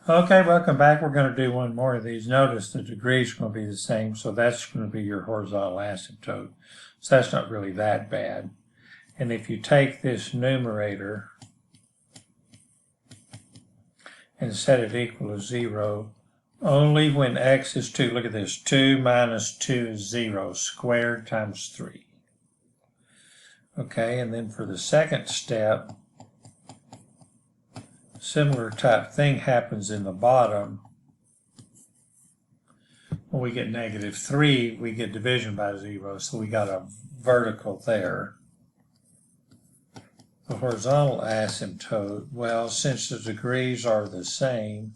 Okay, welcome back. We're going to do one more of these. Notice the degree is going to be the same, so that's going to be your horizontal asymptote. So that's not really that bad. And if you take this numerator and set it equal to 0, only when x is 2, look at this, 2 minus 2 is 0, squared times 3. Okay, and then for the second step, similar type thing happens in the bottom. When we get negative 3, we get division by 0, so we got a vertical there. The horizontal asymptote, well, since the degrees are the same,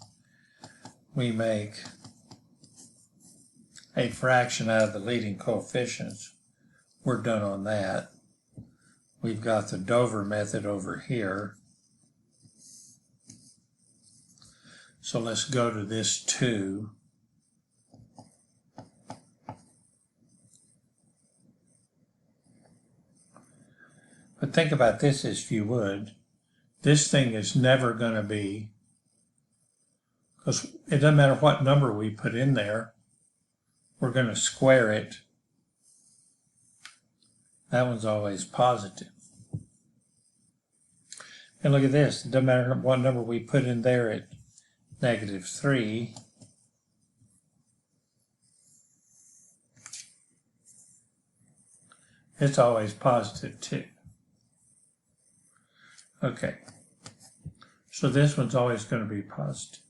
we make a fraction out of the leading coefficients. We're done on that. We've got the Dover method over here. So let's go to this 2. But think about this if you would. This thing is never going to be, because it doesn't matter what number we put in there, we're going to square it. That one's always positive. And look at this. It doesn't matter what number we put in there at negative 3. It's always positive too. Okay. So this one's always going to be positive.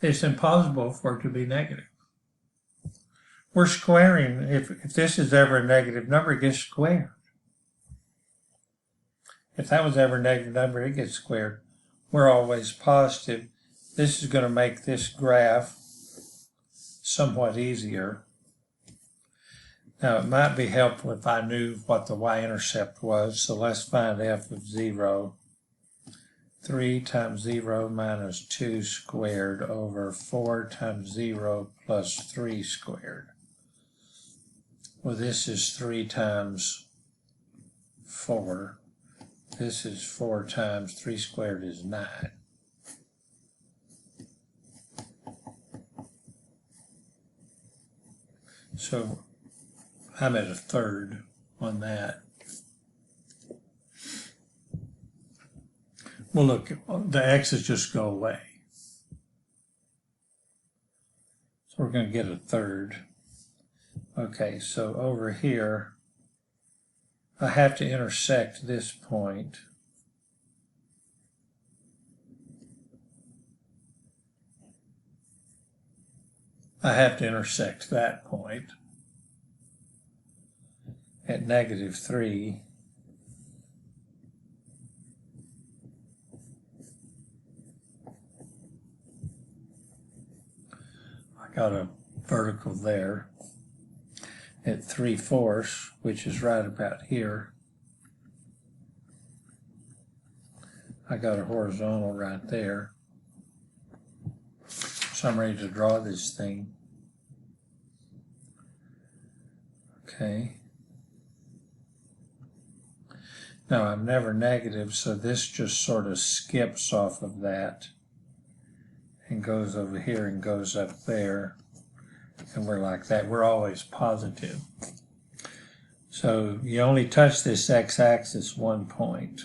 It's impossible for it to be negative. We're squaring. If this is ever a negative number, it gets squared. If that was ever a negative number, it gets squared. We're always positive. This is going to make this graph somewhat easier. Now, it might be helpful if I knew what the y-intercept was, so let's find f of 0. 3 times 0 minus 2 squared over 4 times 0 plus 3 squared. Well, this is 3 times 4. This is 4 times 3 squared is 9. So I'm at a third on that. Well, look, the x's just go away. So we're going to get a third. Okay, so over here, I have to intersect this point. I have to intersect that point at negative 3. I got a vertical there at 3/4, which is right about here. I got a horizontal right there. So I'm ready to draw this thing. Okay. Now I'm never negative, so this just sort of skips off of that and goes over here and goes up there. And we're like that. We're always positive. So you only touch this x-axis one point.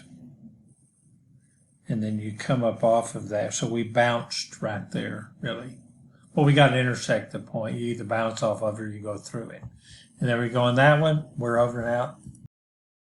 And then you come up off of that. So we bounced right there, really. Well, we got to intersect the point. You either bounce off of it or you go through it. And there we go on that one. We're over and out.